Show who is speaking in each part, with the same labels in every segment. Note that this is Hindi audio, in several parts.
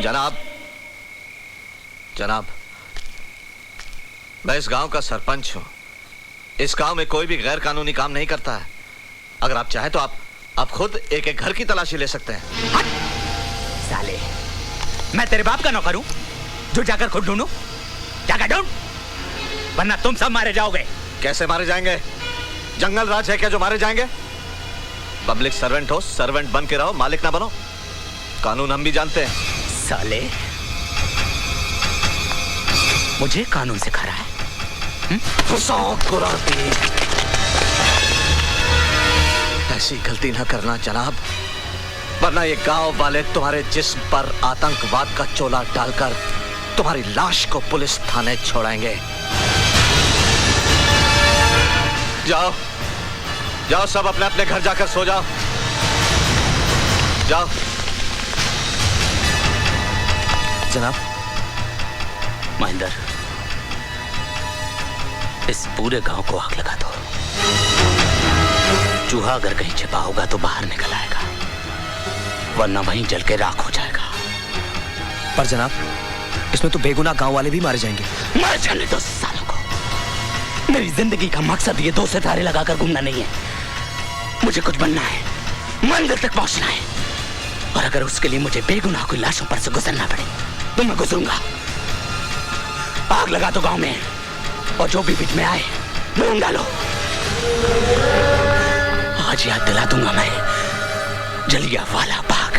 Speaker 1: जनाब, जनाब, मैं इस गांव का सरपंच हूं। इस गांव में कोई भी गैर कानूनी काम नहीं करता है। अगर आप चाहें तो आप खुद एक एक घर की तलाशी ले सकते हैं।
Speaker 2: हट! साले, मैं तेरे बाप का नौकर हूं जो जाकर खुद ढूंढूं? जाकर ढूंढ, वरना तुम सब मारे जाओगे।
Speaker 1: कैसे मारे जाएंगे? जंगल राज है क्या जो मारे जाएंगे? पब्लिक सर्वेंट हो, सर्वेंट बन के रहो, मालिक ना बनो। कानून हम भी जानते हैं।
Speaker 2: साले, मुझे कानून सिखा रहा है?
Speaker 1: ऐसी गलती ना करना जनाब, वरना ये गांव वाले तुम्हारे जिस्म पर आतंकवाद का चोला डालकर तुम्हारी लाश को पुलिस थाने छोड़ेंगे। जाओ जाओ, सब अपने अपने घर जाकर सो जाओ। जाओ।
Speaker 2: जनाब, महेंद्र, इस पूरे गांव को आग लगा दो। चूहा अगर कहीं छिपा होगा तो बाहर निकल आएगा, वरना वहीं जल के राख हो जाएगा।
Speaker 3: पर जनाब, इसमें तो बेगुनाह गांव वाले भी मारे जाएंगे।
Speaker 2: मर जाने दो सालों को। मेरी जिंदगी का मकसद ये 2 सितारे लगाकर घूमना नहीं है। मुझे कुछ बनना है, मंजिल तक पहुंचना है, और अगर उसके लिए मुझे बेगुनाह की लाशों पर से गुजरना पड़े तो मैं गुजरूंगा। आग लगा दो गांव में, और जो भी बीच में आए ढूंढ डालो। आज याद दिला दूंगा मैं जलियांवाला बाग।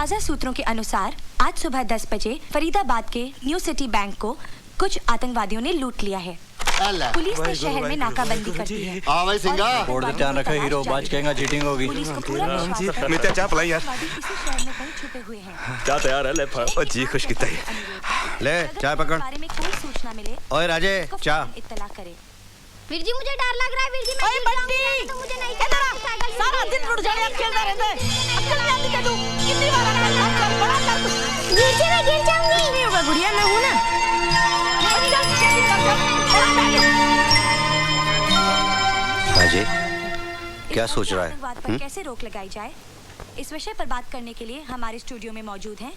Speaker 4: ताज़ा सूत्रों के अनुसार आज सुबह 10 बजे फरीदाबाद के न्यू सिटी बैंक को कुछ आतंकवादियों ने लूट लिया है। पुलिस ने शहर में नाकाबंदी कर दी है।
Speaker 5: भाई सिंगा
Speaker 6: बोर्ड ध्यान रखा, हीरो बाज कहेगा चीटिंग होगी।
Speaker 4: पुलिस को पूरा विश्वास है
Speaker 7: मित्या चाप लाई यार।
Speaker 4: आतंकवादी इसी शहर में कहीं छुपे हुए हैं।
Speaker 7: क्या तैयार है ले ओ जी खुश कितना है।
Speaker 5: ले चाय पकड़।
Speaker 4: बारे में कोई सूचना मिले
Speaker 5: ओए राजे
Speaker 4: तो
Speaker 5: चाय।
Speaker 4: फौरन इत्तला करे।
Speaker 8: वीर जी मुझे डर लग रहा है। वीर जी मैं
Speaker 9: ओए बंटी
Speaker 8: तो मुझे नहीं
Speaker 9: इधर आ। सारा दिन रुट जाने खेलता रहता है। अक्कल नहीं आती तेनू कितनी बार कर बड़ा कर।
Speaker 8: वीर जी मैं गिर जाऊंगी।
Speaker 9: नहीं होगा गुड़िया, मैं हूं ना।
Speaker 5: राजे क्या सोच रहा है?
Speaker 4: आतंकवाद पर कैसे रोक लगाई जाए, इस विषय पर बात करने के लिए हमारे स्टूडियो में मौजूद हैं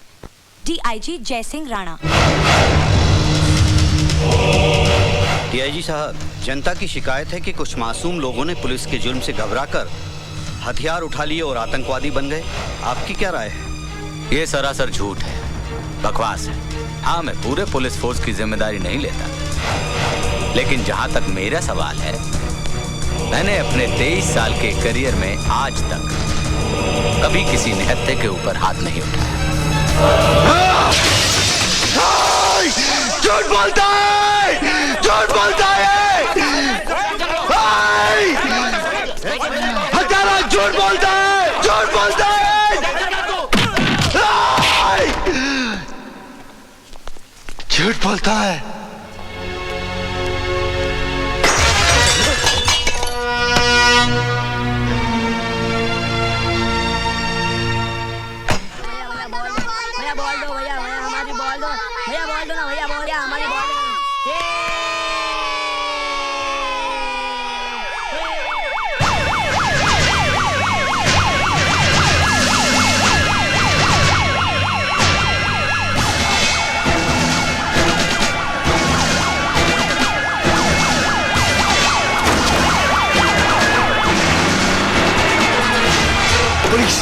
Speaker 4: डीआईजी जय सिंह राणा।
Speaker 10: डीआईजी साहब, जनता की शिकायत है कि कुछ मासूम लोगों ने पुलिस के जुल्म से घबराकर हथियार उठा लिए और आतंकवादी बन गए। आपकी क्या राय है?
Speaker 6: ये सरासर झूठ है, बकवास है। हाँ, मैं पूरे पुलिस फोर्स की जिम्मेदारी नहीं लेता, लेकिन जहां तक मेरा सवाल है, मैंने अपने 23 साल के करियर में आज तक कभी किसी निहत्थे के ऊपर हाथ नहीं उठाया।
Speaker 1: झूठ बोलता है, झूठ बोलता है, हत्यारा झूठ बोलता है, झूठ बोलता है, झूठ बोलता है।
Speaker 9: भैया बोल दो, भैया हमारी बोल दो, भैया बोल दो ना, भैया बोल दिया हमारी बोल दो।
Speaker 1: पुलिस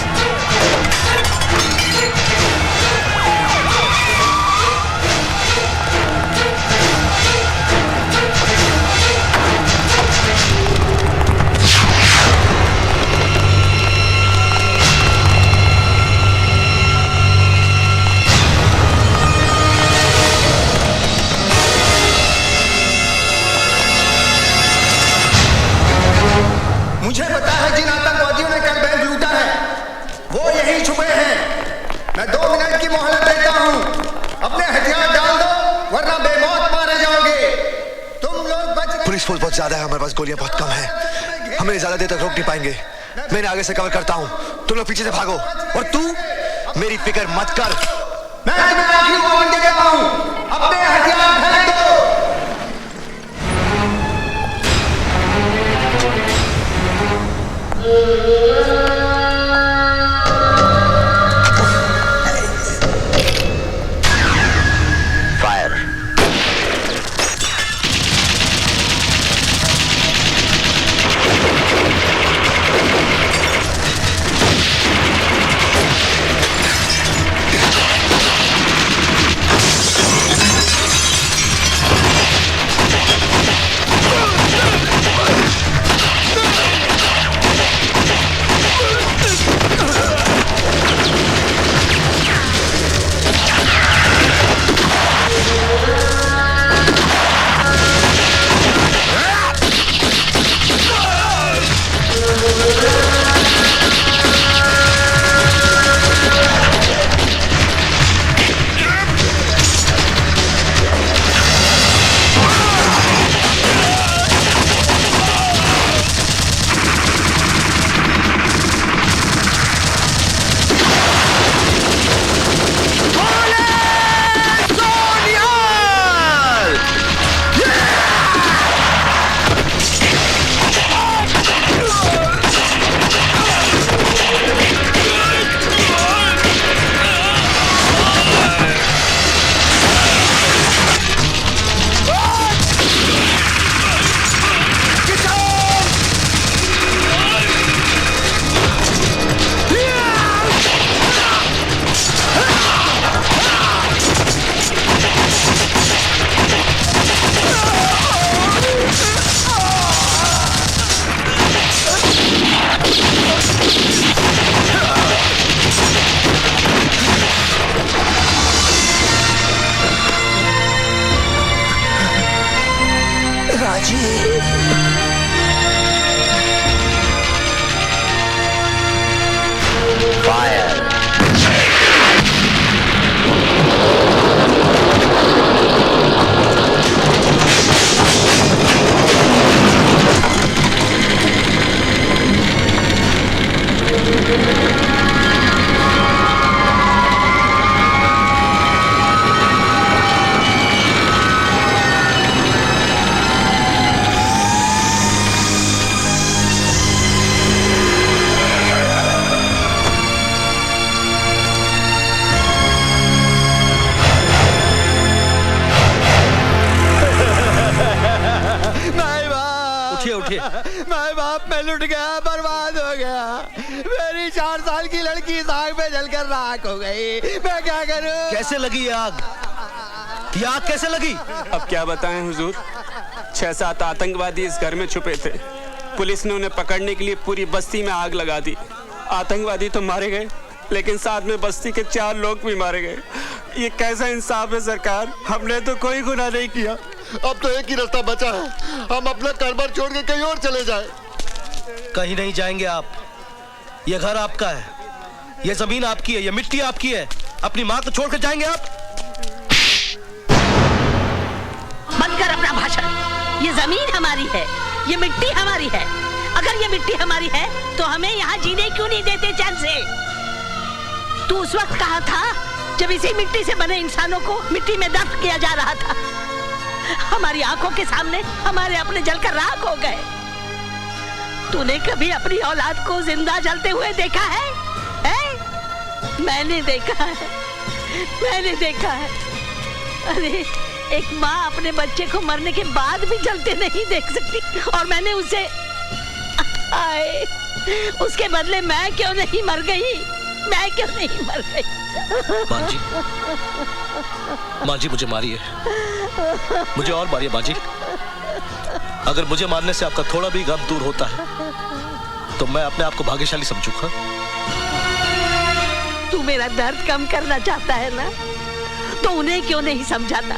Speaker 5: मुझे पता है जिन आतंकवादियों ने कल बैंक लूटा है वो यहीं छुपे हैं। मैं 2 मिनट की मोहलत देता हूँ। अपने हथियार डाल दो वरना बेमौत मारे जाओगे। तुम लोग बच गए।
Speaker 7: पुलिस फोर्स बहुत ज्यादा है, हमारे पास गोलियां बहुत कम है, हमें ज्यादा देर तक रोक नहीं पाएंगे। मैंने आगे से कवर करता हूँ, तुम लोग पीछे से भागो। और तू मेरी फिक्र मत कर।
Speaker 5: मैं तुम्हें आखिरी वार्निंग दे देता हूँ, अपने हथियार फेंक दो।
Speaker 6: फायर।
Speaker 5: मैं बाप मैं लुट गया, बर्बाद हो गया। मेरी 4 साल की लड़की इस आग में जलकर राख हो गई। मैं क्या करूं?
Speaker 3: कैसे लगी ये आग? ये आग कैसे लगी?
Speaker 11: अब क्या बताएं हुजूर, 6-7 आतंकवादी इस घर में छुपे थे। पुलिस ने उन्हें पकड़ने के लिए पूरी बस्ती में आग लगा दी। आतंकवादी तो मारे गए, लेकिन साथ में बस्ती के 4 लोग भी मारे गए। ये कैसा इंसाफ है सरकार? हमने तो कोई गुनाह नहीं किया।
Speaker 5: अब तो एक ही रास्ता बचा है, हम अपना कारोबार छोड़ के कहीं और चले जाएं।
Speaker 3: कहीं नहीं जाएंगे आप। ये घर आपका है, ये जमीन आपकी है, ये मिट्टी आपकी है। अपनी माँ को छोड़ कर जाएंगे आप?
Speaker 9: बंद कर अपना भाषण। ये जमीन हमारी है, ये मिट्टी हमारी है। अगर ये मिट्टी हमारी है तो हमें यहाँ जीने क्यों नहीं देते चैन से? तू उस वक्त कहाँ था जब इसी मिट्टी से बने इंसानों को मिट्टी में दफन किया जा रहा था? हमारी आंखों के सामने हमारे अपने जलकर राख हो गए। तूने कभी अपनी औलाद को जिंदा जलते हुए देखा है? मैंने देखा है, मैंने देखा है। अरे एक माँ अपने बच्चे को मरने के बाद भी जलते नहीं देख सकती, और मैंने उसे आए उसके बदले मैं क्यों नहीं मर गई? मैं क्यों नहीं मर गई?
Speaker 3: माँ जी मुझे मारिए, मुझे और मारिए माँ जी। अगर मुझे मारने से आपका थोड़ा भी गम दूर होता है तो मैं अपने आप को भाग्यशाली समझूंगा।
Speaker 9: तू मेरा दर्द कम करना चाहता है ना, तो उन्हें क्यों नहीं समझाता?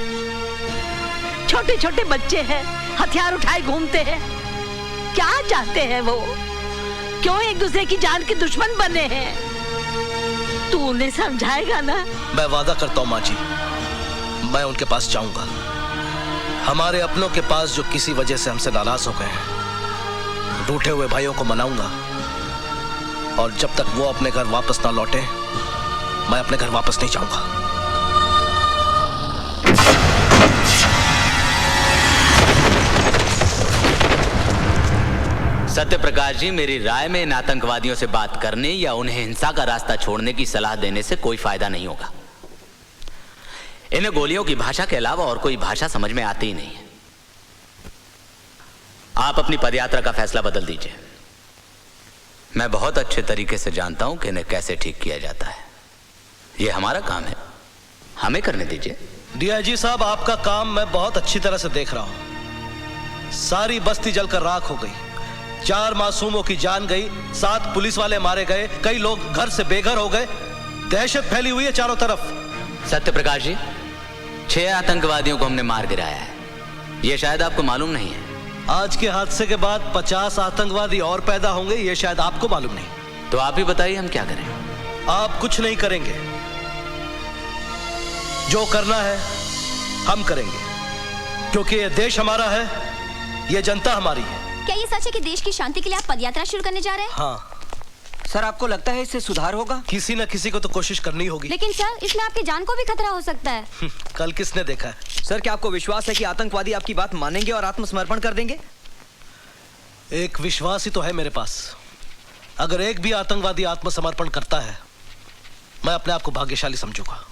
Speaker 9: छोटे छोटे बच्चे हैं, हथियार उठाए घूमते हैं। क्या चाहते हैं वो? क्यों एक दूसरे की जान के दुश्मन बने हैं? तू उन्हें समझाएगा ना?
Speaker 3: मैं वादा करता हूँ माँ जी, मैं उनके पास जाऊंगा। हमारे अपनों के पास जो किसी वजह से हमसे नाराज हो गए हैं, रूठे हुए भाइयों को मनाऊंगा। और जब तक वो अपने घर वापस ना लौटे, मैं अपने घर वापस नहीं जाऊंगा।
Speaker 6: सत्य प्रकाश जी, मेरी राय में इन आतंकवादियों से बात करने या उन्हें हिंसा का रास्ता छोड़ने की सलाह देने से कोई फायदा नहीं होगा। इन्हें गोलियों की भाषा के अलावा और कोई भाषा समझ में आती ही नहीं है। आप अपनी पदयात्रा का फैसला बदल दीजिए। मैं बहुत अच्छे तरीके से जानता हूं कि इन्हें कैसे ठीक किया जाता है। यह हमारा काम है, हमें करने दीजिए।
Speaker 3: डीआईजी साहब, आपका काम मैं बहुत अच्छी तरह से देख रहा हूं। सारी बस्ती जलकर राख हो गई, 4 मासूमों की जान गई, 7 पुलिस वाले मारे गए, कई लोग घर से बेघर हो गए, दहशत फैली हुई है चारों तरफ।
Speaker 6: सत्य प्रकाश जी, 6 आतंकवादियों को हमने मार गिराया है, यह शायद आपको मालूम नहीं है।
Speaker 3: आज के हादसे के बाद 50 आतंकवादी और पैदा होंगे, यह शायद आपको मालूम नहीं।
Speaker 6: तो आप ही बताइए हम क्या करें?
Speaker 3: आप कुछ नहीं करेंगे, जो करना है हम करेंगे, क्योंकि यह देश हमारा है, यह जनता हमारी है।
Speaker 8: क्या ये सच है कि देश की शांति के लिए आप पदयात्रा शुरू करने जा रहे हैं?
Speaker 3: हाँ
Speaker 12: सर, आपको लगता है इससे सुधार होगा?
Speaker 3: किसी न किसी को तो कोशिश करनी होगी।
Speaker 8: लेकिन सर, इसमें आपकी जान को भी खतरा हो सकता है।
Speaker 3: कल किसने देखा है?
Speaker 12: सर, क्या आपको विश्वास है कि आतंकवादी आपकी बात मानेंगे और आत्मसमर्पण कर देंगे?
Speaker 3: एक विश्वास ही तो है मेरे पास। अगर एक भी आतंकवादी आत्मसमर्पण करता है, मैं अपने आप को भाग्यशाली समझूंगा।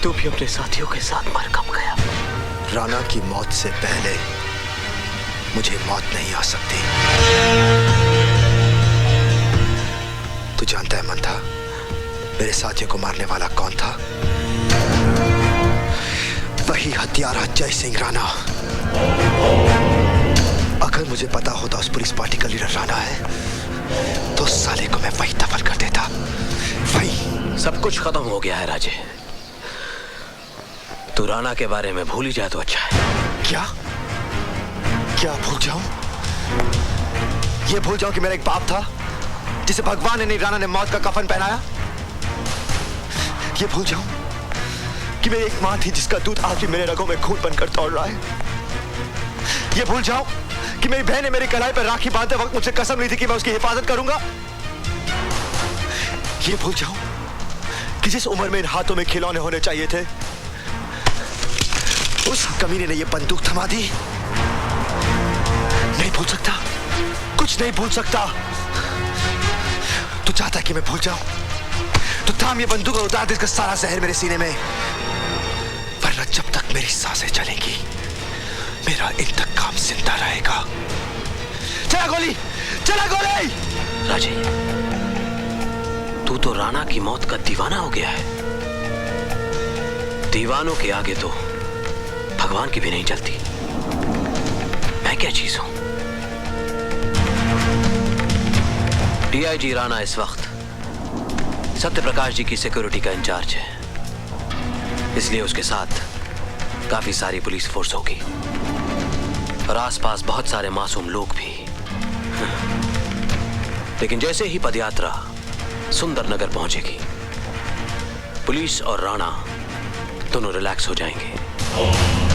Speaker 1: तू भी अपने साथियों के साथ मर कब गया?
Speaker 7: राणा की मौत से पहले मुझे मौत नहीं आ सकती। तू जानता है मंथा, मेरे साथियों को मारने वाला कौन था? वही हत्यारा जय सिंह राणा। अगर मुझे पता होता उस पुलिस पार्टी का लीडर राणा है तो साले को मैं वही दफन कर देता। वही।
Speaker 1: सब कुछ खत्म हो गया है राजे। तू राणा के बारे में भूल ही जाए तो अच्छा है।
Speaker 7: क्या क्या भूल जाऊं? ये भूल जाऊं कि मेरा एक बाप था जिसे भगवान ने नहीं राणा ने मौत का कफन पहनाया? ये भूल जाऊं कि मेरी एक मां थी जिसका दूध आज भी मेरे रगों में खून बनकर दौड़ रहा है? ये भूल जाऊं कि मेरी बहन ने मेरी कलाई पर राखी बांधते वक्त मुझसे कसम ली थी कि मैं उसकी हिफाजत करूंगा? ये भूल जाऊं कि जिस उम्र में इन हाथों में खिलौने होने चाहिए थे उस कमीने ने ये बंदूक थमा दी? नहीं भूल सकता, कुछ नहीं भूल सकता। तू चाहता है कि मैं भूल जाऊं तो थाम ये बंदूक और उतार दे इसका सारा जहर मेरे सीने में, वरना जब तक मेरी सांसें चलेंगी मेरा इंतकाम जिंदा रहेगा। चला गोली, चला गोली!
Speaker 1: राजे, तू तो राणा की मौत का दीवाना हो गया है। दीवानों के आगे तो भगवान की भी नहीं चलती। मैं क्या चीज हूं? डीआईजी राणा इस वक्त सत्यप्रकाश जी की सिक्योरिटी का इंचार्ज है, इसलिए उसके साथ काफी सारी पुलिस फोर्स होगी और आसपास बहुत सारे मासूम लोग भी। लेकिन जैसे ही पदयात्रा सुंदर नगर पहुंचेगी, पुलिस और राणा दोनों रिलैक्स हो जाएंगे।